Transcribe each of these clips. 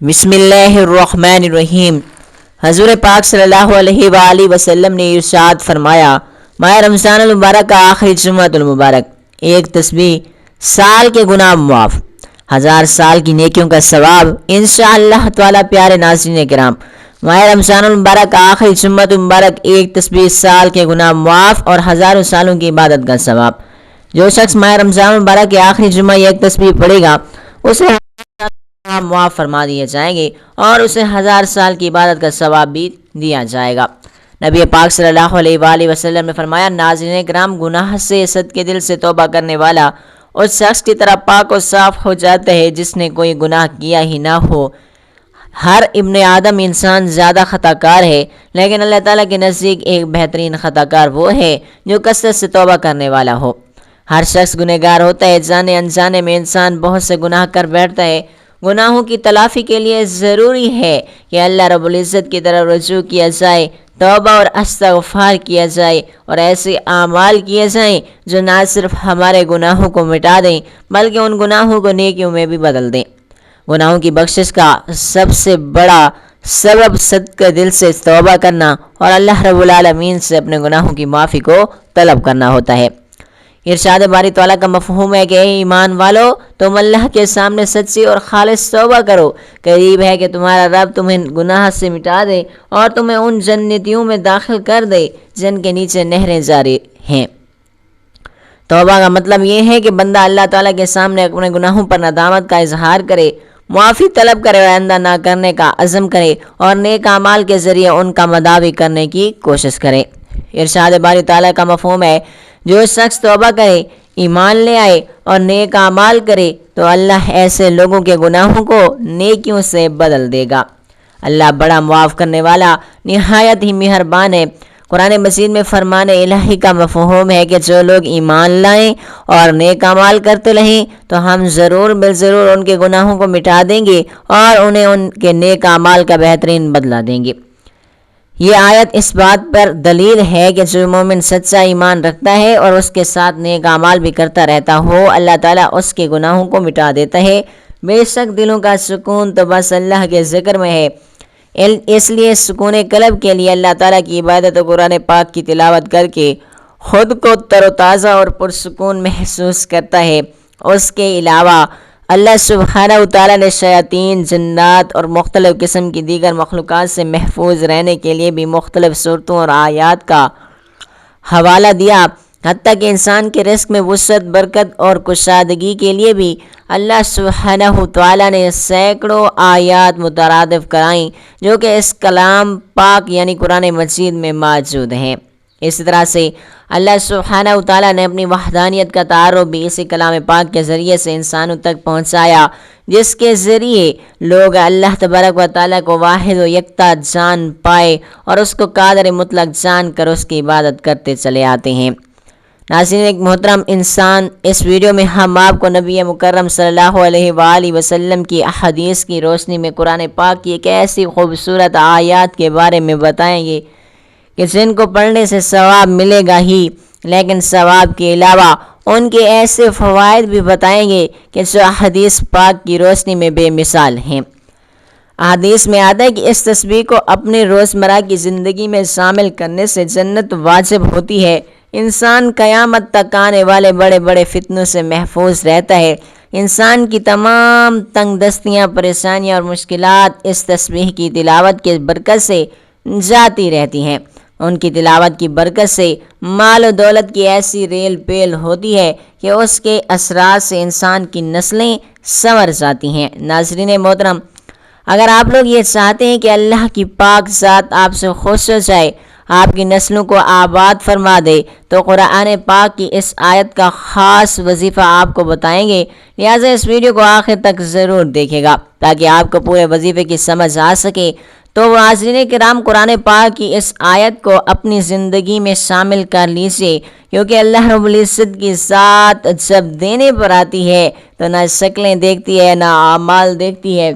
بسم اللہ الرحمن الرحیم۔ حضور پاک صلی اللہ علیہ وآلہ وسلم نے ارشاد فرمایا، ماہ رمضان المبارک کا آخری جمعۃ المبارک، ایک تسبیح سال کے گناہ معاف، 1000 سال کی نیکیوں کا ثواب انشاءاللہ تعالی۔ پیارے ناظرین کرام، ماہ رمضان المبارک کا آخری جمعۃ المبارک، ایک تسبیح سال کے گناہ معاف اور 1000 سالوں کی عبادت کا ثواب۔ جو شخص ماہ رمضان المبارک کے آخری جمعہ ایک تسبیح پڑھے گا، اسے معاف فرما دیے جائیں گے اور اسے 1000 سال کی عبادت کا ثواب بھی دیا جائے گا۔ نبی پاک صلی اللہ علیہ وآلہ وسلم نے فرمایا، ناظرین کرام، گناہ سے صدقے دل سے توبہ کرنے والا اس شخص کی طرح پاک و صاف ہو جاتا ہے جس نے کوئی گناہ کیا ہی نہ ہو۔ ہر ابن آدم انسان زیادہ خطا کار ہے، لیکن اللہ تعالیٰ کے نزدیک ایک بہترین خطا کار وہ ہے جو کثرت سے توبہ کرنے والا ہو۔ ہر شخص گنہگار ہوتا ہے، جانے انجانے میں انسان بہت سے گناہ کر بیٹھتا ہے۔ گناہوں کی تلافی کے لیے ضروری ہے کہ اللہ رب العزت کی طرف رجوع کیا جائے، توبہ اور استغفار کیا جائے اور ایسے اعمال کیے جائیں جو نہ صرف ہمارے گناہوں کو مٹا دیں بلکہ ان گناہوں کو نیکیوں میں بھی بدل دیں۔ گناہوں کی بخشش کا سب سے بڑا سبب صدقہ دل سے توبہ کرنا اور اللہ رب العالمین سے اپنے گناہوں کی معافی کو طلب کرنا ہوتا ہے۔ ارشاد باری تعالیٰ کا مفہوم ہے کہ اے ایمان والو، تم اللہ کے سامنے سچی اور خالص توبہ کرو۔ قریب ہے کہ تمہارا رب تمہیں گناہ سے مٹا دے اور تمہیں ان جنتیوں میں داخل کر دے جن کے نیچے نہریں جاری ہیں۔ توبہ کا مطلب یہ ہے کہ بندہ اللہ تعالیٰ کے سامنے اپنے گناہوں پر ندامت کا اظہار کرے، معافی طلب کرے اور آئندہ نہ کرنے کا عزم کرے اور نیک اعمال کے ذریعے ان کا مداوی کرنے کی کوشش کرے۔ ارشاد باری تعالیٰ کا مفہوم ہے، جو شخص توبہ کرے، ایمان لے آئے اور نیک اعمال کرے تو اللہ ایسے لوگوں کے گناہوں کو نیکیوں سے بدل دے گا۔ اللہ بڑا معاف کرنے والا، نہایت ہی مہربان ہے۔ قرآن مجید میں فرمان الہی کا مفہوم ہے کہ جو لوگ ایمان لائیں اور نیک اعمال کرتے رہیں تو ہم ضرور بالضرور ان کے گناہوں کو مٹا دیں گے اور انہیں ان کے نیک اعمال کا بہترین بدلہ دیں گے۔ یہ آیت اس بات پر دلیل ہے کہ جو مومن سچا ایمان رکھتا ہے اور اس کے ساتھ نیک اعمال بھی کرتا رہتا ہو، اللہ تعالیٰ اس کے گناہوں کو مٹا دیتا ہے۔ بے شک دلوں کا سکون تو بس اللہ کے ذکر میں ہے، اس لیے سکون قلب کے لیے اللہ تعالیٰ کی عبادت و قرآن پاک کی تلاوت کر کے خود کو تر و تازہ اور پرسکون محسوس کرتا ہے۔ اس کے علاوہ اللہ سبحانہ وتعالیٰ نے شیاطین، جنات اور مختلف قسم کی دیگر مخلوقات سے محفوظ رہنے کے لیے بھی مختلف صورتوں اور آیات کا حوالہ دیا۔ حتیٰ کہ انسان کے رزق میں وسعت، برکت اور کشادگی کے لیے بھی اللہ سبحانہ وتعالیٰ نے سینکڑوں آیات مترادف کرائیں جو کہ اس کلام پاک یعنی قرآن مجید میں موجود ہیں۔ اس طرح سے اللہ سبحانہ وتعالیٰ نے اپنی وحدانیت کا تعارف بھی اسی کلام پاک کے ذریعے سے انسانوں تک پہنچایا، جس کے ذریعے لوگ اللہ تبارک و تعالیٰ کو واحد و یکتا جان پائے اور اس کو قادر مطلق جان کر اس کی عبادت کرتے چلے آتے ہیں۔ ناظرین ایک محترم انسان، اس ویڈیو میں ہم آپ کو نبی مکرم صلی اللہ علیہ وآلہ وسلم کی احادیث کی روشنی میں قرآن پاک کی ایک ایسی خوبصورت آیات کے بارے میں بتائیں گے کہ جن کو پڑھنے سے ثواب ملے گا ہی، لیکن ثواب کے علاوہ ان کے ایسے فوائد بھی بتائیں گے کہ جو حدیث پاک کی روشنی میں بے مثال ہیں۔ حدیث میں آتا ہے کہ اس تسبیح کو اپنے روزمرہ کی زندگی میں شامل کرنے سے جنت واجب ہوتی ہے۔ انسان قیامت تک آنے والے بڑے بڑے فتنوں سے محفوظ رہتا ہے۔ انسان کی تمام تنگ دستیاں، پریشانیاں اور مشکلات اس تسبیح کی تلاوت کے برکت سے جاتی رہتی ہیں۔ ان کی تلاوت کی برکت سے مال و دولت کی ایسی ریل پیل ہوتی ہے کہ اس کے اثرات سے انسان کی نسلیں سنور جاتی ہیں۔ ناظرین محترم، اگر آپ لوگ یہ چاہتے ہیں کہ اللہ کی پاک ذات آپ سے خوش ہو جائے، آپ کی نسلوں کو آباد فرما دے، تو قرآن پاک کی اس آیت کا خاص وظیفہ آپ کو بتائیں گے، لہٰذا اس ویڈیو کو آخر تک ضرور دیکھے گا تاکہ آپ کو پورے وظیفے کی سمجھ آ سکے۔ تو ناظرین کرام، قرآن پاک کی اس آیت کو اپنی زندگی میں شامل کر لیجیے، کیونکہ اللہ رب العزت کی ذات جب دینے پر آتی ہے تو نہ شکلیں دیکھتی ہے نہ اعمال دیکھتی ہے۔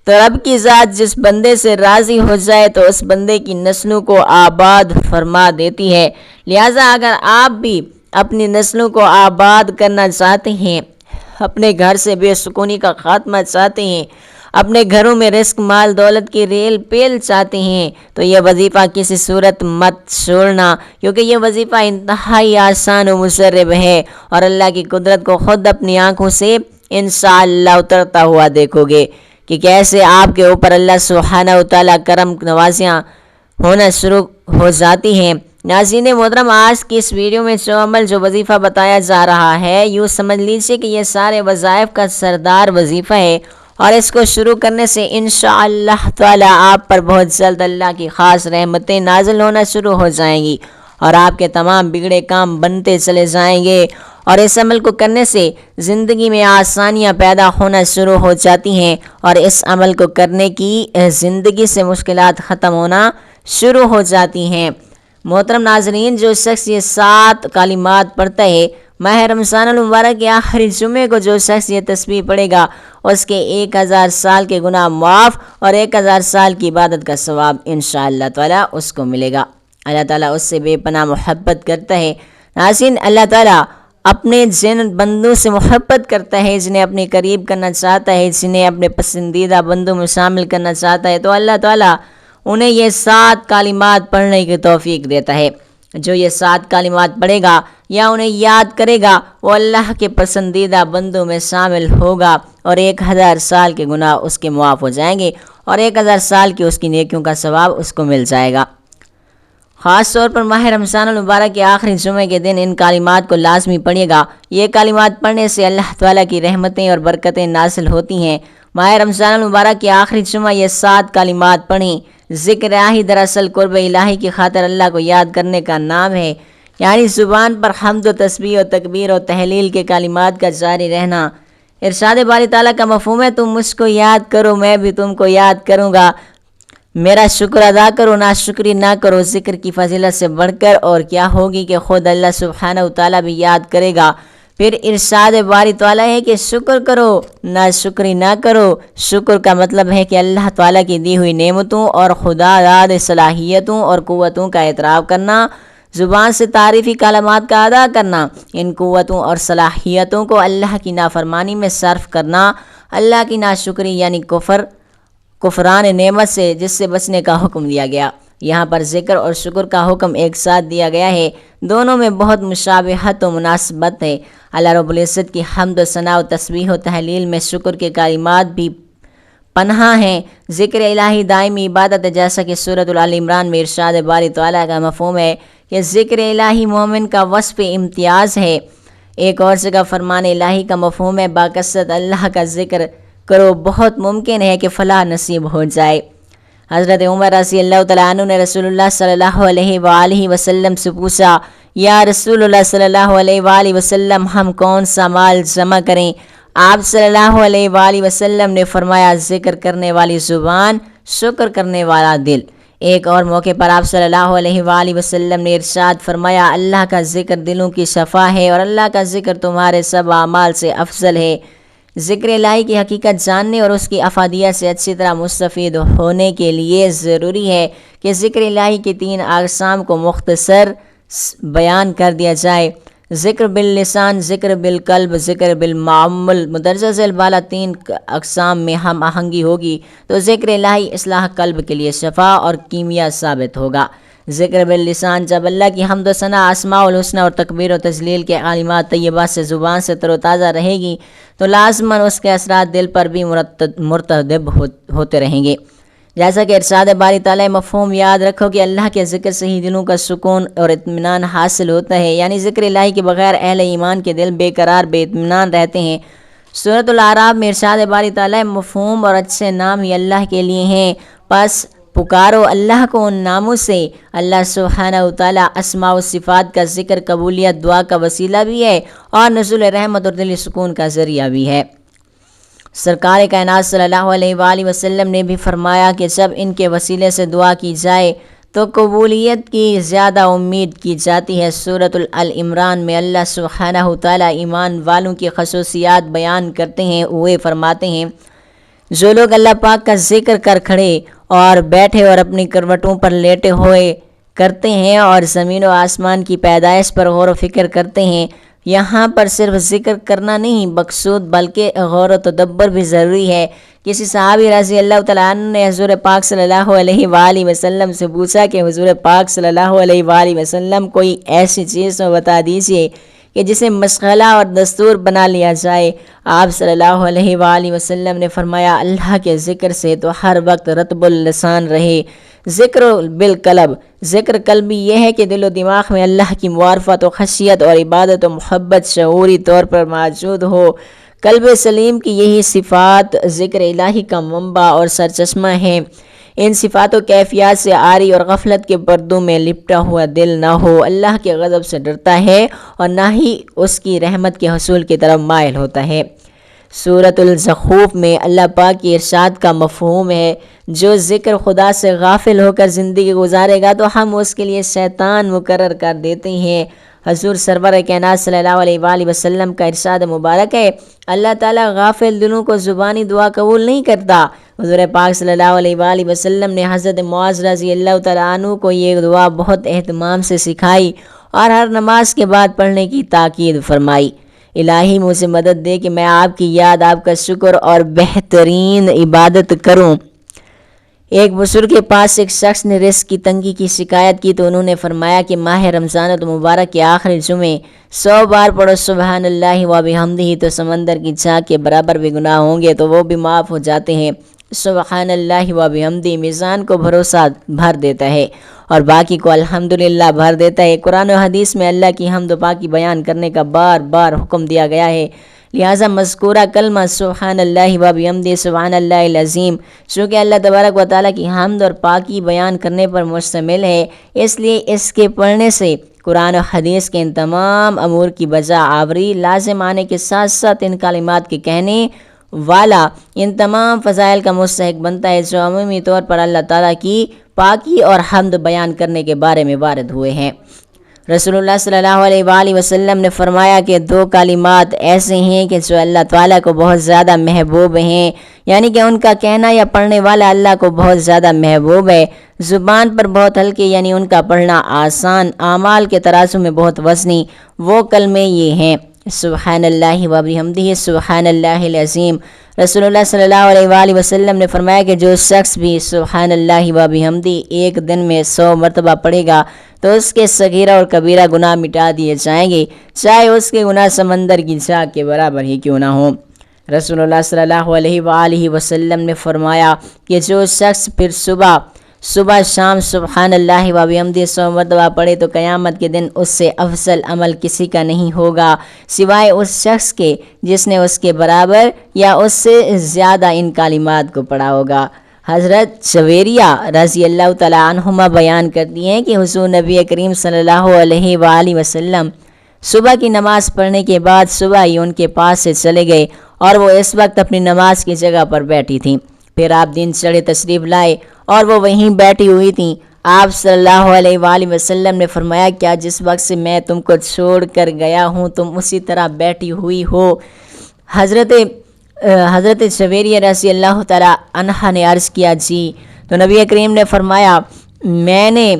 تو رب کی ذات جس بندے سے راضی ہو جائے تو اس بندے کی نسلوں کو آباد فرما دیتی ہے۔ لہٰذا اگر آپ بھی اپنی نسلوں کو آباد کرنا چاہتے ہیں، اپنے گھر سے بے سکونی کا خاتمہ چاہتے ہیں، اپنے گھروں میں رزق مال دولت کی ریل پیل چاہتے ہیں تو یہ وظیفہ کسی صورت مت چھوڑنا، کیونکہ یہ وظیفہ انتہائی آسان و مسرب ہے، اور اللہ کی قدرت کو خود اپنی آنکھوں سے انشاءاللہ اترتا ہوا دیکھو گے کہ کیسے آپ کے اوپر اللہ سبحانہ و تعالیٰ کرم نوازیاں ہونا شروع ہو جاتی ہیں۔ ناظرین محترم، آج کی اس ویڈیو میں جو وظیفہ بتایا جا رہا ہے، یوں سمجھ لیجیے کہ یہ سارے وظائف کا سردار وظیفہ ہے، اور اس کو شروع کرنے سے انشاءاللہ تعالی آپ پر بہت جلد اللہ کی خاص رحمتیں نازل ہونا شروع ہو جائیں گی، اور آپ کے تمام بگڑے کام بنتے چلے جائیں گے، اور اس عمل کو کرنے سے زندگی میں آسانیاں پیدا ہونا شروع ہو جاتی ہیں، اور اس عمل کو کرنے کی زندگی سے مشکلات ختم ہونا شروع ہو جاتی ہیں۔ محترم ناظرین، جو شخص یہ 7 کلمات پڑھتا ہے، ماہ رمضان المبارک کے آخری جمعے کو جو شخص یہ تسبیح پڑھے گا، اس کے 1000 سال کے گناہ معاف اور 1000 سال کی عبادت کا ثواب انشاءاللہ تعالیٰ اس کو ملے گا۔ اللہ تعالیٰ اس سے بے پناہ محبت کرتا ہے۔ ناظرین، اللہ تعالیٰ اپنے جن بندوں سے محبت کرتا ہے، جنہیں اپنے قریب کرنا چاہتا ہے، جنہیں اپنے پسندیدہ بندوں میں شامل کرنا چاہتا ہے، تو اللہ تعالیٰ انہیں یہ 7 کلمات پڑھنے کی توفیق دیتا ہے۔ جو یہ 7 کلمات پڑھے گا یا انہیں یاد کرے گا، وہ اللہ کے پسندیدہ بندوں میں شامل ہوگا، اور 1000 سال کے گناہ اس کے معاف ہو جائیں گے، اور 1000 سال کی اس کی نیکیوں کا ثواب اس کو مل جائے گا۔ خاص طور پر ماہ رمضان المبارک کے آخری جمعے کے دن ان کلمات کو لازمی پڑھیے گا۔ یہ کلمات پڑھنے سے اللہ تعالیٰ کی رحمتیں اور برکتیں نازل ہوتی ہیں۔ ماہ رمضان المبارک کے آخری جمعہ یہ 7 کلمات پڑھیں۔ ذکر الہی دراصل قرب الہی کی خاطر اللہ کو یاد کرنے کا نام ہے، یعنی زبان پر حمد و تسبیح و تکبیر و تحلیل کے کلمات کا جاری رہنا۔ ارشاد باری تعالیٰ کا مفہوم ہے، تم مجھ کو یاد کرو، میں بھی تم کو یاد کروں گا، میرا شکر ادا کرو، ناشکری نہ کرو۔ ذکر کی فضیلت سے بڑھ کر اور کیا ہوگی کہ خود اللہ سبحانہ و تعالیٰ بھی یاد کرے گا۔ پھر ارشاد باری تعالیٰ ہے کہ شکر کرو، ناشکری نہ کرو۔ شکر کا مطلب ہے کہ اللہ تعالیٰ کی دی ہوئی نعمتوں اور خدا داد صلاحیتوں اور قوتوں کا اعتراف کرنا، زبان سے تعریفی کلمات کا ادا کرنا، ان قوتوں اور صلاحیتوں کو اللہ کی نافرمانی میں صرف کرنا، اللہ کی ناشکری یعنی کفران نعمت سے جس سے بچنے کا حکم دیا گیا۔ یہاں پر ذکر اور شکر کا حکم ایک ساتھ دیا گیا ہے، دونوں میں بہت مشابہت و مناسبت ہے۔ اللہ رب العزت کی حمد و ثنا و تسبیح و تحلیل میں شکر کے کلمات بھی پنہا ہیں۔ ذکر الہی دائمی عبادت ہے، جیسا کہ سورۃ آل عمران میں ارشاد باری تعالیٰ کا مفہوم ہے کہ ذکر الہی مومن کا وصف امتیاز ہے۔ ایک اور جگہ فرمان الہی کا مفہوم ہے، باکثرت اللہ کا ذکر کرو، بہت ممکن ہے کہ فلاح نصیب ہو جائے۔ حضرت عمر رضی اللہ تعالیٰ عنہ نے رسول اللہ صلی اللہ علیہ وآلہ وسلم سے پوچھا، یا رسول اللہ صلی اللہ علیہ وآلہ وسلم، ہم کون سا مال جمع کریں؟ آپ صلی اللہ علیہ وآلہ وسلم نے فرمایا، ذکر کرنے والی زبان، شکر کرنے والا دل۔ ایک اور موقع پر آپ صلی اللہ علیہ وآلہ وسلم نے ارشاد فرمایا، اللہ کا ذکر دلوں کی شفا ہے، اور اللہ کا ذکر تمہارے سب اعمال سے افضل ہے۔ ذکر الہی کی حقیقت جاننے اور اس کی افادیت سے اچھی طرح مستفید ہونے کے لیے ضروری ہے کہ ذکر الہی کی 3 اقسام کو مختصر بیان کر دیا جائے۔ ذکر باللسان، ذکر بالقلب، ذکر بالمعمل۔ مدرجہ ذیل بالا 3 اقسام میں ہم آہنگی ہوگی تو ذکر الہی اصلاح قلب کے لیے شفا اور کیمیا ثابت ہوگا۔ ذکر باللسان، جب اللہ کی حمد و ثنا، اسماء الحسنی اور تکبیر و تجلیل کے کلمات طیبات سے زبان سے تر و تازہ رہے گی تو لازماً اس کے اثرات دل پر بھی مرتدب ہوتے رہیں گے۔ جیسا کہ ارشاد باری تعالیٰ مفہوم یاد رکھو کہ اللہ کے ذکر سے ہی دلوں کا سکون اور اطمینان حاصل ہوتا ہے، یعنی ذکر الہی کے بغیر اہل ایمان کے دل بے قرار بے اطمینان رہتے ہیں۔ سورۃ الاعراف میں ارشاد باری تعالیٰ مفہوم اور اچھے نام ہی اللہ کے لیے ہیں، پس پکارو اللہ کو ان ناموں سے۔ اللہ سبحانہ و تعالیٰ اسماء و صفات کا ذکر قبولیت دعا کا وسیلہ بھی ہے اور نزول رحمت اور دلی سکون کا ذریعہ بھی ہے۔ سرکار کائنات صلی اللہ علیہ وآلہ وسلم نے بھی فرمایا کہ جب ان کے وسیلے سے دعا کی جائے تو قبولیت کی زیادہ امید کی جاتی ہے۔ سورۃ آل عمران میں اللہ سبحانہ و تعالیٰ ایمان والوں کی خصوصیات بیان کرتے ہیں، وہ فرماتے ہیں، جو لوگ اللہ پاک کا ذکر کر کھڑے اور بیٹھے اور اپنی کروٹوں پر لیٹے ہوئے کرتے ہیں اور زمین و آسمان کی پیدائش پر غور و فکر کرتے ہیں یہاں پر صرف ذکر کرنا نہیں مقصود بلکہ غور و تدبر بھی ضروری ہے۔ کسی صحابی رضی اللہ تعالیٰ عنہ نے حضور پاک صلی اللہ علیہ وآلہ وسلم سے پوچھا کہ حضور پاک صلی اللہ علیہ وآلہ وسلم کوئی ایسی چیز بتا دیجیے کہ جسے مشغلہ اور دستور بنا لیا جائے۔ آپ صلی اللہ علیہ وآلہ وسلم نے فرمایا اللہ کے ذکر سے تو ہر وقت رطب اللسان رہے۔ ذکر بالقلب، ذکر قلبی یہ ہے کہ دل و دماغ میں اللہ کی معرفت و خشیت اور عبادت و محبت شعوری طور پر موجود ہو۔ قلب سلیم کی یہی صفات ذکر الہی کا منبع اور سرچشمہ ہیں۔ ان صفات و کیفیات سے عاری اور غفلت کے پردوں میں لپٹا ہوا دل نہ ہو، اللہ کے غضب سے ڈرتا ہے اور نہ ہی اس کی رحمت کے حصول کی طرف مائل ہوتا ہے۔ سورۃ الزخرف میں اللہ پاک کی ارشاد کا مفہوم ہے، جو ذکر خدا سے غافل ہو کر زندگی گزارے گا تو ہم اس کے لیے شیطان مقرر کر دیتے ہیں۔ حضور سرور کائنات صلی اللہ علیہ وآلہ وسلم کا ارشاد مبارک ہے، اللہ تعالیٰ غافل دلوں کو زبانی دعا قبول نہیں کرتا۔ حضور پاک صلی اللہ علیہ وآلہ وسلم نے حضرت معاذ رضی اللہ تعالیٰ عنہ کو یہ دعا بہت اہتمام سے سکھائی اور ہر نماز کے بعد پڑھنے کی تاکید فرمائی۔ الہی مجھے مدد دے کہ میں آپ کی یاد، آپ کا شکر اور بہترین عبادت کروں۔ ایک بزرگ کے پاس ایک شخص نے رزق کی تنگی کی شکایت کی تو انہوں نے فرمایا کہ ماہ رمضان المبارک کے آخری جمعے 100 بار پڑھو سبحان اللہ و بحمدہ تو سمندر کی چاک کے برابر بھی گناہ ہوں گے تو وہ بھی معاف ہو جاتے ہیں۔ سبحان اللہ و بحمدہ میزان کو بھروسہ بھر دیتا ہے اور باقی کو الحمدللہ بھر دیتا ہے۔ قرآن و حدیث میں اللہ کی حمد و پاکی بیان کرنے کا بار بار حکم دیا گیا ہے، لہٰذا مذکورہ کلمہ سبحان اللہ و بحمدہ سبحان اللہ العظیم چونکہ اللہ تبارک و تعالیٰ کی حمد اور پاکی بیان کرنے پر مشتمل ہے، اس لیے اس کے پڑھنے سے قرآن و حدیث کے ان تمام امور کی بجا آوری لازم آنے کے ساتھ ساتھ ان کلمات کے کہنے والا ان تمام فضائل کا مستحق بنتا ہے جو عمومی طور پر اللہ تعالیٰ کی پاکی اور حمد بیان کرنے کے بارے میں وارد ہوئے ہیں۔ رسول اللہ صلی اللہ علیہ وآلہ وسلم نے فرمایا کہ 2 کلمات ایسے ہیں کہ جو اللہ تعالیٰ کو بہت زیادہ محبوب ہیں، یعنی کہ ان کا کہنا یا پڑھنے والا اللہ کو بہت زیادہ محبوب ہے، زبان پر بہت ہلکے یعنی ان کا پڑھنا آسان، اعمال کے ترازو میں بہت وزنی۔ وہ کلمے یہ ہیں سبحان اللہ و بحمدہ سبحان اللہ العظیم۔ رسول اللہ صلی اللہ علیہ وآلہ وسلم نے فرمایا کہ جو شخص بھی سبحان اللہ و بحمدہ ایک دن میں 100 مرتبہ پڑھے گا تو اس کے صغیرہ اور کبیرہ گناہ مٹا دیے جائیں گے، چاہے اس کے گناہ سمندر کی چاک کے برابر ہی کیوں نہ ہوں۔ رسول اللہ صلی اللہ علیہ وآلہ وسلم نے فرمایا کہ جو شخص پھر صبح شام سبحان اللہ و بحمدہ 100 مرتبہ پڑھے تو قیامت کے دن اس سے افضل عمل کسی کا نہیں ہوگا سوائے اس شخص کے جس نے اس کے برابر یا اس سے زیادہ ان کلمات کو پڑھا ہوگا۔ حضرت جویریہ رضی اللہ تعالیٰ عنہما بیان کرتی ہیں کہ حضور نبی کریم صلی اللہ علیہ وآلہ وسلم صبح کی نماز پڑھنے کے بعد صبح ہی ان کے پاس سے چلے گئے اور وہ اس وقت اپنی نماز کی جگہ پر بیٹھی تھیں۔ پھر آپ دن چڑھے تشریف لائے اور وہ وہیں بیٹھی ہوئی تھیں۔ آپ صلی اللہ علیہ وآلہ وسلم نے فرمایا کیا جس وقت سے میں تم کو چھوڑ کر گیا ہوں تم اسی طرح بیٹھی ہوئی ہو؟ حضرت جویریہ رضی اللہ تعالیٰ عنہ نے عرض کیا جی، تو نبی کریم نے فرمایا میں نے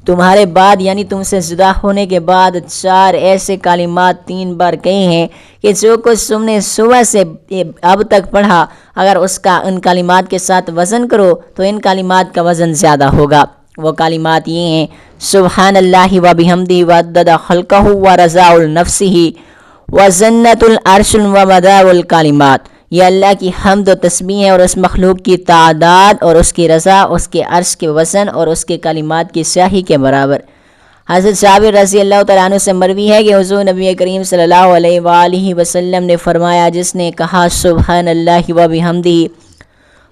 تمہارے بعد یعنی تم سے جدا ہونے کے بعد 4 ایسے کلمات 3 بار کہے ہیں کہ جو کچھ تم نے صبح سے اب تک پڑھا اگر اس کا ان کلمات کے ساتھ وزن کرو تو ان کلمات کا وزن زیادہ ہوگا۔ وہ کلمات یہ ہیں سبحان اللہ و بحمدہ وعدد خلقہ و رضاء نفسہ وزنۃ العرش و مدار الکلمات، یہ اللہ کی حمد و تسبیح ہے اور اس مخلوق کی تعداد اور اس کی رضا اس کے عرش کے وزن اور اس کے کلمات کی سیاہی کے برابر۔ حضرت جابر رضی اللہ تعالیٰ عنہ سے مروی ہے کہ حضور نبی کریم صلی اللہ علیہ وآلہ وسلم نے فرمایا جس نے کہا سبحان اللہ و بحمدہ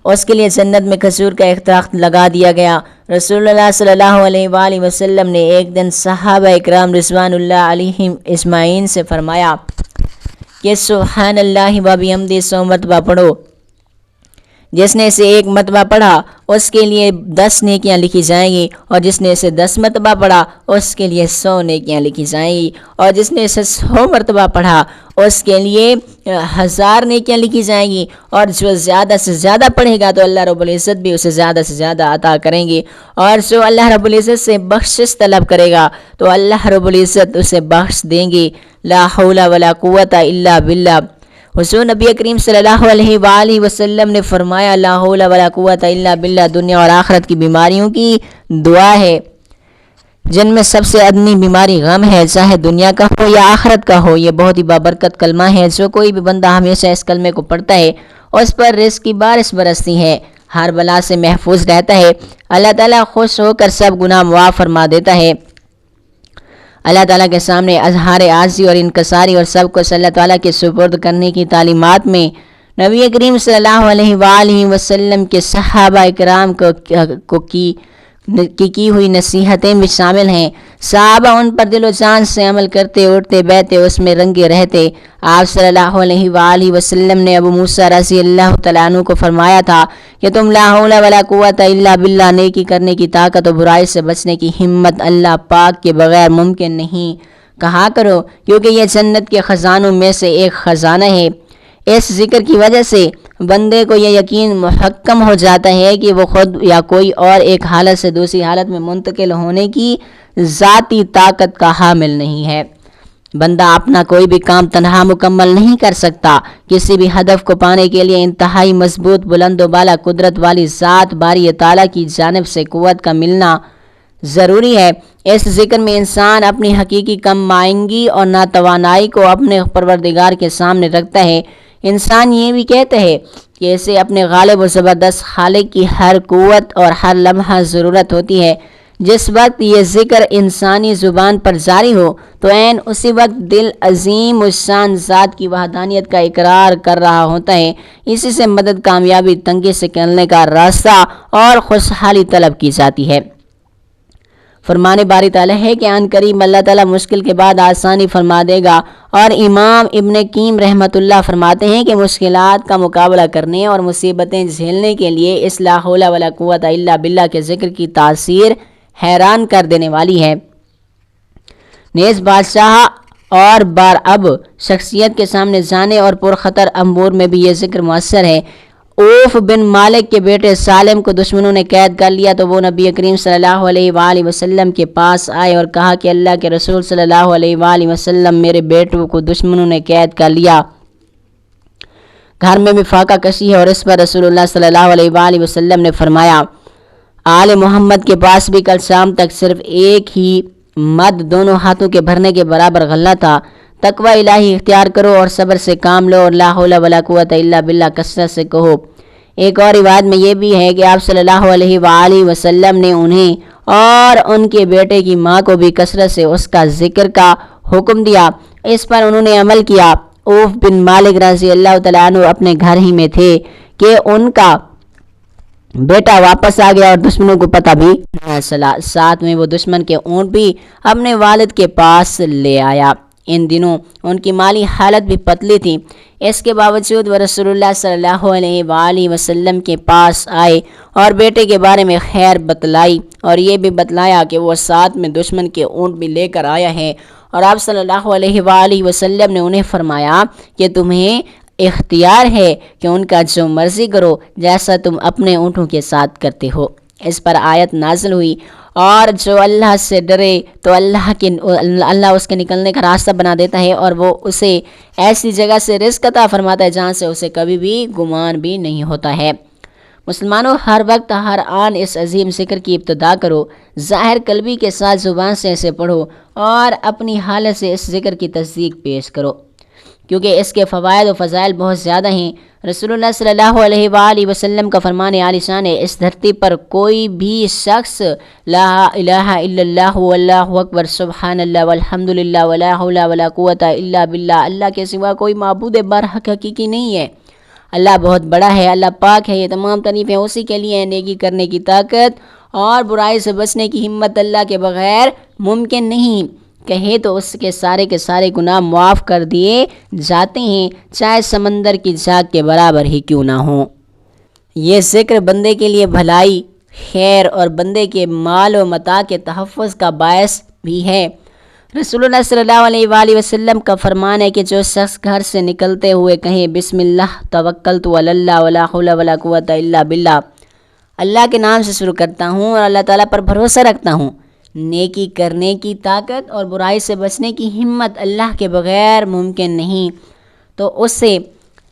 اس کے لیے جنت میں کھجور کا ایک درخت لگا دیا گیا۔ رسول اللہ صلی اللہ علیہ وآلہ وسلم نے ایک دن صحابہ اکرام رضوان اللہ علیہم اجمعین سے فرمایا کہ سبحان اللہ و بحمدہ 100 مرتبہ پڑھو، جس نے اسے 1 مرتبہ پڑھا اس کے لیے 10 نیکیاں لکھی جائیں گی، اور جس نے اسے 10 مرتبہ پڑھا اس کے لیے 100 نیکیاں لکھی جائیں گی، اور جس نے اسے 100 مرتبہ پڑھا اس کے لیے 1000 نیکیاں لکھی جائیں گی، اور جو زیادہ سے زیادہ پڑھے گا تو اللہ رب العزت بھی اسے زیادہ سے زیادہ عطا کریں گے، اور جو اللہ رب العزت سے بخشش طلب کرے گا تو اللہ رب العزت اسے بخش دیں گے۔ لا حول ولا قوت الا باللہ۔ حضور نبی کریم صلی اللہ علیہ وآلہ وسلم نے فرمایا لا حول ولا قوت الا باللہ دنیا اور آخرت کی بیماریوں کی دعا ہے، جن میں سب سے ادنی بیماری غم ہے، چاہے دنیا کا ہو یا آخرت کا ہو۔ یہ بہت ہی بابرکت کلمہ ہے، جو کوئی بھی بندہ ہمیشہ اس کلمے کو پڑھتا ہے اس پر رزق کی بارش برستی ہے، ہر بلا سے محفوظ رہتا ہے، اللہ تعالیٰ خوش ہو کر سب گناہ معاف فرما دیتا ہے۔ اللہ تعالیٰ کے سامنے اظہار عاجزی اور انکساری اور سب کو اللہ تعالیٰ کے سپرد کرنے کی تعلیمات میں نبی کریم صلی اللہ علیہ وآلہ وسلم کے صحابہ اکرام کو کی ہوئی نصیحتیں بھی شامل ہیں۔ صحابہ ان پر دل و جان سے عمل کرتے، اٹھتے بیٹھتے اس میں رنگے رہتے۔ آپ صلی اللہ علیہ وآلہ وسلم نے ابو موسیٰ رضی اللہ تعالیٰ عنہ کو فرمایا تھا کہ تم لا حول ولا قوت الا باللہ نیکی کرنے کی طاقت و برائی سے بچنے کی ہمت اللہ پاک کے بغیر ممکن نہیں کہا کرو، کیونکہ یہ جنت کے خزانوں میں سے ایک خزانہ ہے۔ اس ذکر کی وجہ سے بندے کو یہ یقین محکم ہو جاتا ہے کہ وہ خود یا کوئی اور ایک حالت سے دوسری حالت میں منتقل ہونے کی ذاتی طاقت کا حامل نہیں ہے۔ بندہ اپنا کوئی بھی کام تنہا مکمل نہیں کر سکتا۔ کسی بھی ہدف کو پانے کے لیے انتہائی مضبوط بلند و بالا قدرت والی ذات باری تعالیٰ کی جانب سے قوت کا ملنا ضروری ہے۔ اس ذکر میں انسان اپنی حقیقی کم مائنگی اور ناتوانائی کو اپنے پروردگار کے سامنے رکھتا ہے۔ انسان یہ بھی کہتا ہے کہ اسے اپنے غالب و زبردست خالق کی ہر قوت اور ہر لمحہ ضرورت ہوتی ہے۔ جس وقت یہ ذکر انسانی زبان پر جاری ہو تو عین اسی وقت دل عظیم الشان ذات کی وحدانیت کا اقرار کر رہا ہوتا ہے۔ اسی سے مدد، کامیابی، تنگی سے نکلنے کا راستہ اور خوشحالی طلب کی جاتی ہے۔ فرمان باری تعالیٰ ہے کہ ان قریب اللہ تعالیٰ مشکل کے بعد آسانی فرما دے گا، اور امام ابن قیم رحمۃ اللہ فرماتے ہیں کہ مشکلات کا مقابلہ کرنے اور مصیبتیں جھیلنے کے لیے اس لا حول ولا قوت الا باللہ کے ذکر کی تاثیر حیران کر دینے والی ہے۔ نیز بادشاہ اور باراب شخصیت کے سامنے جانے اور پرخطر امور میں بھی یہ ذکر مؤثر ہے۔ اوف بن مالک کے بیٹے سالم کو دشمنوں نے قید کر لیا تو وہ نبی کریم صلی اللہ علیہ وآلہ وسلم کے پاس آئے اور کہا کہ اللہ کے رسول صلی اللہ علیہ وآلہ وسلم، میرے بیٹوں کو دشمنوں نے قید کر لیا، گھر میں بھی فاقہ کشی ہے۔ اور اس پر رسول اللہ صلی اللہ علیہ وآلہ وسلم نے فرمایا، آل محمد کے پاس بھی کل شام تک صرف ایک ہی مد دونوں ہاتھوں کے بھرنے کے برابر غلہ تھا۔ تقوی الہی اختیار کرو اور صبر سے کام لو، اور لا حول ولا قوت الا باللہ کثرت سے کہو۔ ایک اور روایت میں یہ بھی ہے کہ آپ صلی اللہ علیہ وآلہ وسلم نے انہیں اور ان کے بیٹے کی ماں کو بھی کثرت سے اس کا ذکر کا حکم دیا۔ اس پر انہوں نے عمل کیا۔ اوف بن مالک رضی اللہ تعالیٰ عنہ اپنے گھر ہی میں تھے کہ ان کا بیٹا واپس آ گیا اور دشمنوں کو پتہ بھی نہ چلا۔ ساتھ میں وہ دشمن کے اونٹ بھی اپنے والد کے پاس لے آیا۔ ان دنوں ان کی مالی حالت بھی پتلی تھی، اس کے باوجود وہ رسول اللہ صلی اللہ علیہ وآلہ وسلم کے پاس آئے اور بیٹے کے بارے میں خیر بتلائی، اور یہ بھی بتلایا کہ وہ ساتھ میں دشمن کے اونٹ بھی لے کر آیا ہے۔ اور آپ صلی اللہ علیہ وآلہ وسلم نے انہیں فرمایا کہ تمہیں اختیار ہے کہ ان کا جو مرضی کرو، جیسا تم اپنے اونٹوں کے ساتھ کرتے ہو۔ اس پر آیت نازل ہوئی، اور جو اللہ سے ڈرے تو اللہ اس کے نکلنے کا راستہ بنا دیتا ہے، اور وہ اسے ایسی جگہ سے رزق عطا فرماتا ہے جہاں سے اسے کبھی بھی گمان بھی نہیں ہوتا ہے۔ مسلمانوں، ہر وقت ہر آن اس عظیم ذکر کی ابتدا کرو، ظاہر قلبی کے ساتھ زبان سے اسے پڑھو، اور اپنی حالت سے اس ذکر کی تصدیق پیش کرو، کیونکہ اس کے فوائد و فضائل بہت زیادہ ہیں۔ رسول اللہ صلی اللہ علیہ وآلہ وسلم کا فرمان عالی شان ہے، اس دھرتی پر کوئی بھی شخص لا الہ الا اللہ واللہ اکبر سبحان اللہ والحمد للہ ولا حول ولا قوت الا باللہ، اللہ کے سوا کوئی معبود برحق حقیقی نہیں ہے، اللہ بہت بڑا ہے، اللہ پاک ہے، یہ تمام تعریفیں اسی کے لیے ہیں۔ نیکی کرنے کی طاقت اور برائی سے بچنے کی ہمت اللہ کے بغیر ممکن نہیں کہے تو اس کے سارے گناہ معاف کر دیے جاتے ہیں، چاہے سمندر کی جھاگ کے برابر ہی کیوں نہ ہوں۔ یہ ذکر بندے کے لیے بھلائی، خیر اور بندے کے مال و متاع کے تحفظ کا باعث بھی ہے۔ رسول اللہ صلی اللہ علیہ وآلہ وسلم کا فرمان ہے کہ جو شخص گھر سے نکلتے ہوئے کہیں بسم اللہ توکلت علی اللہ ولا حول ولا قوۃ الا باللہ، اللہ کے نام سے شروع کرتا ہوں اور اللہ تعالیٰ پر بھروسہ رکھتا ہوں، نیکی کرنے کی طاقت اور برائی سے بچنے کی ہمت اللہ کے بغیر ممکن نہیں، تو اس سے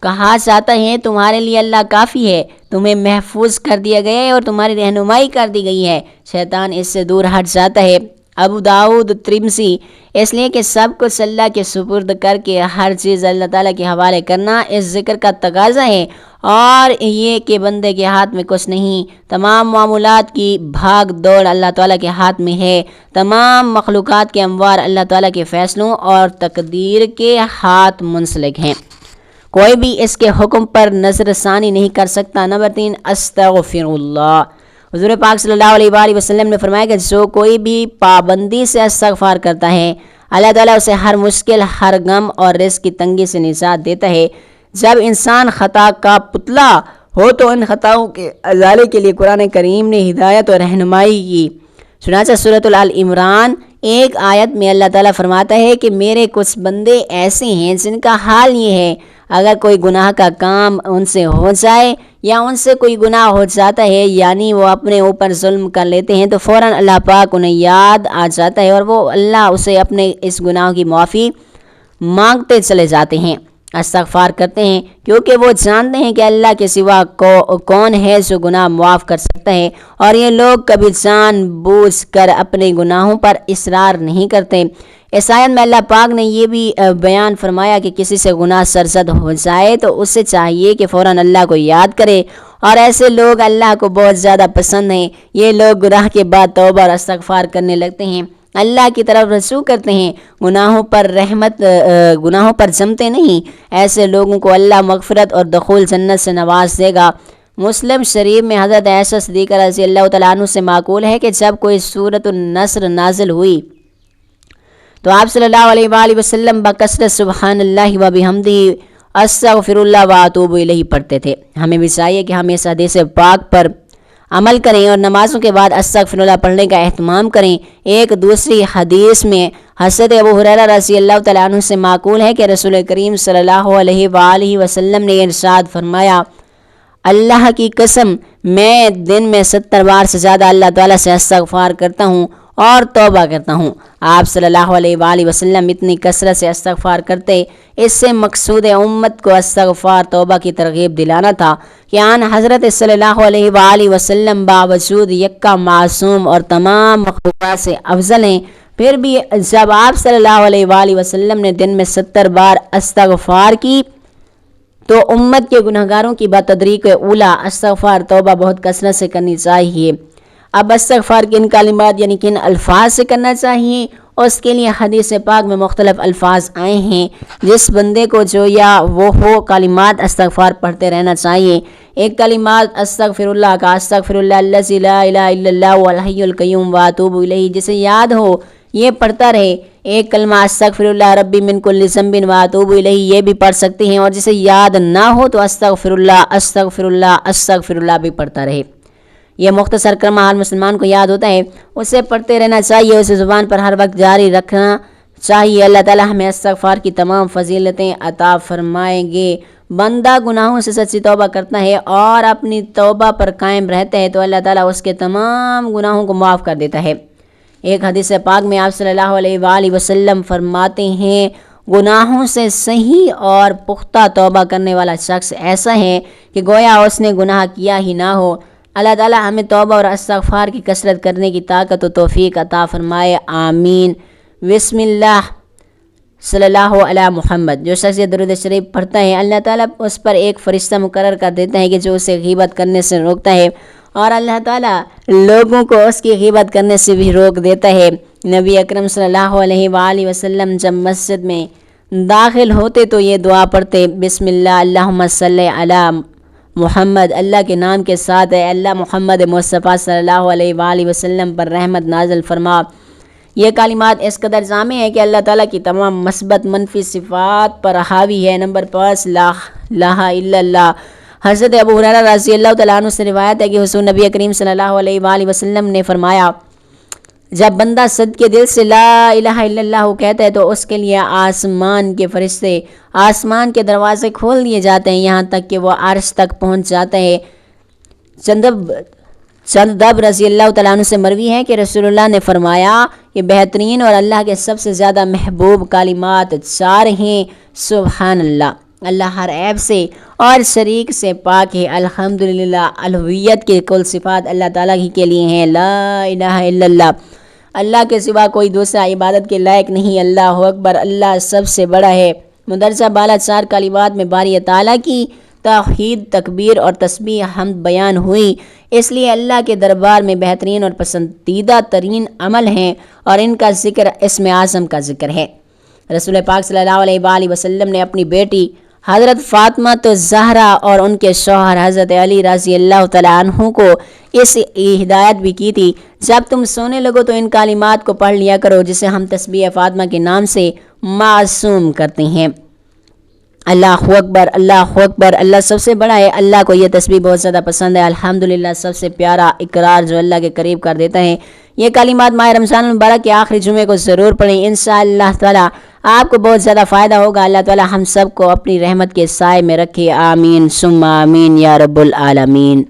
کہا جاتا ہے تمہارے لیے اللہ کافی ہے، تمہیں محفوظ کر دیا گیا ہے اور تمہاری رہنمائی کر دی گئی ہے، شیطان اس سے دور ہٹ جاتا ہے۔ ابو داؤد ترمذی، اس لیے کہ سب کچھ اللہ کے سپرد کر کے ہر چیز اللہ تعالیٰ کے حوالے کرنا اس ذکر کا تقاضا ہے، اور یہ کہ بندے کے ہاتھ میں کچھ نہیں، تمام معاملات کی بھاگ دوڑ اللہ تعالیٰ کے ہاتھ میں ہے، تمام مخلوقات کے اموار اللہ تعالیٰ کے فیصلوں اور تقدیر کے ہاتھ منسلک ہیں، کوئی بھی اس کے حکم پر نظر ثانی نہیں کر سکتا۔ نمبر 3، استغفر اللہ۔ حضور پاک صلی اللہ علیہ وآلہ وسلم نے فرمایا کہ جو کوئی بھی پابندی سے استغفار کرتا ہے، اللہ تعالیٰ اسے ہر مشکل، ہر غم اور رزق کی تنگی سے نجات دیتا ہے۔ جب انسان خطا کا پتلا ہو تو ان خطاؤں کے ازالے کے لیے قرآن کریم نے ہدایت اور رہنمائی کی۔ چنانچہ سورۃ آل عمران 1 آیت میں اللہ تعالیٰ فرماتا ہے کہ میرے کچھ بندے ایسے ہیں جن کا حال یہ ہے، اگر کوئی گناہ کا کام ان سے ہو جائے یا ان سے کوئی گناہ ہو جاتا ہے، یعنی وہ اپنے اوپر ظلم کر لیتے ہیں، تو فوراً اللہ پاک انہیں یاد آ جاتا ہے اور وہ اللہ اسے اپنے اس گناہ کی معافی مانگتے چلے جاتے ہیں، استغفار کرتے ہیں، کیونکہ وہ جانتے ہیں کہ اللہ کے سوا کون ہے جو گناہ معاف کر سکتا ہے، اور یہ لوگ کبھی جان بوجھ کر اپنے گناہوں پر اصرار نہیں کرتے۔ اس آیت میں اللہ پاک نے یہ بھی بیان فرمایا کہ کسی سے گناہ سرزد ہو جائے تو اس سے چاہیے کہ فوراً اللہ کو یاد کرے، اور ایسے لوگ اللہ کو بہت زیادہ پسند ہیں۔ یہ لوگ گناہ کے بعد توبہ اور استغفار کرنے لگتے ہیں، اللہ کی طرف رجوع کرتے ہیں، گناہوں پر جمتے نہیں۔ ایسے لوگوں کو اللہ مغفرت اور دخول جنت سے نواز دے گا۔ مسلم شریف میں حضرت عائشہ صدیقہ رضی اللہ تعالیٰ عنہ سے معقول ہے کہ جب کوئی سورۃ النصر نازل ہوئی تو آپ صلی اللہ علیہ وآلہ وسلم بکثرت سبحان اللہ و بحمدہ استغفر اللہ و اتوب الیہ پڑھتے تھے۔ ہمیں بھی چاہیے کہ ہم اس حدیث پاک پر عمل کریں اور نمازوں کے بعد استغفر اللہ پڑھنے کا اہتمام کریں۔ ایک دوسری حدیث میں حضرت ابو ہریرہ رضی اللہ تعالیٰ عنہ سے معقول ہے کہ رسول کریم صلی اللہ علیہ وآلہ وسلم نے ارشاد فرمایا، اللہ کی قسم میں دن میں 70 بار سے زیادہ اللہ تعالیٰ سے استغفار کرتا ہوں اور توبہ کرتا ہوں۔ آپ صلی اللہ علیہ وآلہ وسلم اتنی کثرت سے استغفار کرتے، اس سے مقصود امت کو استغفار توبہ کی ترغیب دلانا تھا کہ آن حضرت صلی اللہ علیہ وآلہ وسلم باوجود یکا معصوم اور تمام مخلوقات سے افضل ہیں، پھر بھی جب آپ صلی اللہ علیہ وآلہ وسلم نے دن میں 70 بار استغفار کی تو امت کے گنہگاروں کی بتدریج اولا استغفار توبہ بہت کثرت سے کرنی چاہیے۔ اب استغفار کن کلمات یعنی کن الفاظ سے کرنا چاہیے، اور اس کے لیے حدیث پاک میں مختلف الفاظ آئے ہیں۔ جس بندے کو جو یا وہ ہو کلمات استغفار پڑھتے رہنا چاہیے۔ ایک کلمات استغفر اللہ کا استغفر اللہ الذی لا الہ الا اللہ الحی القیوم واتوب الیہ، جسے یاد ہو یہ پڑھتا رہے۔ ایک کلمہ استغفر اللہ ربی من کل ذنب واتوب الیہ، یہ بھی پڑھ سکتے ہیں، اور جسے یاد نہ ہو تو استغفر اللہ استغفر اللہ استغفر اللہ بھی پڑھتا رہے۔ یہ مختصر کلمہ ہر مسلمان کو یاد ہوتا ہے، اسے پڑھتے رہنا چاہیے، اسے زبان پر ہر وقت جاری رکھنا چاہیے۔ اللہ تعالیٰ ہمیں استغفار کی تمام فضیلتیں عطا فرمائیں گے۔ بندہ گناہوں سے سچی توبہ کرتا ہے اور اپنی توبہ پر قائم رہتا ہے تو اللہ تعالیٰ اس کے تمام گناہوں کو معاف کر دیتا ہے۔ ایک حدیث پاک میں آپ صلی اللہ علیہ وآلہ وسلم فرماتے ہیں، گناہوں سے صحیح اور پختہ توبہ کرنے والا شخص ایسا ہے کہ گویا اس نے گناہ کیا ہی نہ ہو۔ اللہ تعالیٰ ہمیں توبہ اور استغفار کی کثرت کرنے کی طاقت و توفیق عطا فرمائے، آمین۔ بسم اللہ صلی اللہ علیہ محمد۔ جو شخص درود شریف پڑھتا ہے اللہ تعالیٰ اس پر ایک فرشتہ مقرر کر دیتا ہے کہ جو اسے غیبت کرنے سے روکتا ہے، اور اللہ تعالیٰ لوگوں کو اس کی غیبت کرنے سے بھی روک دیتا ہے۔ نبی اکرم صلی اللہ علیہ وآلہ وسلم جب مسجد میں داخل ہوتے تو یہ دعا پڑھتے، بسم اللہ اللہم صلی علی محمد، اللہ کے نام کے ساتھ ہے اللہ محمد مصطفیٰ صلی اللہ علیہ وآلہ وسلم پر رحمت نازل فرما۔ یہ کلمات اس قدر جامع ہے کہ اللہ تعالیٰ کی تمام مثبت منفی صفات پر حاوی ہے۔ نمبر 5، لا الہ الا اللہ، حضرت ابو ہریرہ رضی اللہ تعالیٰ عنہ سے روایت ہے کہ حضور نبی کریم صلی اللہ علیہ وآلہ وسلم نے فرمایا جب بندہ صدقے دل سے لا الہ الا اللہ کہتا ہے تو اس کے لیے آسمان کے فرشتے آسمان کے دروازے کھول دیے جاتے ہیں یہاں تک کہ وہ عرش تک پہنچ جاتے ہیں۔ جندب رضی اللہ تعالیٰ عنہ سے مروی ہے کہ رسول اللہ نے فرمایا کہ بہترین اور اللہ کے سب سے زیادہ محبوب کلمات 4 ہیں۔ سبحان اللہ، اللہ ہر عیب سے اور شریک سے پاک ہے، الحمدللہ، الوہیت کے کل صفات اللہ تعالیٰ ہی کے لیے ہیں، لا الہ الا اللہ، اللہ کے سوا کوئی دوسرا عبادت کے لائق نہیں، اللہ اکبر، اللہ سب سے بڑا ہے۔ مدرجہ بالا 4 کلمات میں باری تعالیٰ کی توحید، تکبیر اور تسبیح حمد بیان ہوئی، اس لیے اللہ کے دربار میں بہترین اور پسندیدہ ترین عمل ہیں اور ان کا ذکر اسم اعظم کا ذکر ہے۔ رسول پاک صلی اللہ علیہ وآلہ وسلم نے اپنی بیٹی حضرت فاطمہ زہرا اور ان کے شوہر حضرت علی رضی اللہ تعالیٰ عنہ کو اس ہدایت بھی کی تھی، جب تم سونے لگو تو ان کلمات کو پڑھ لیا کرو جسے ہم تسبیح فاطمہ کے نام سے معصوم کرتے ہیں۔ اللہ اکبر، اللہ اکبر، اللہ سب سے بڑا ہے، اللہ کو یہ تسبیح بہت زیادہ پسند ہے، الحمدللہ سب سے پیارا اقرار جو اللہ کے قریب کر دیتا ہے۔ یہ کلمات ماہ رمضان المبارک کے آخری جمعے کو ضرور پڑھیں، انشاءاللہ تعالی آپ کو بہت زیادہ فائدہ ہوگا۔ اللہ تعالی ہم سب کو اپنی رحمت کے سائے میں رکھے، آمین ثم آمین یا رب العالمین۔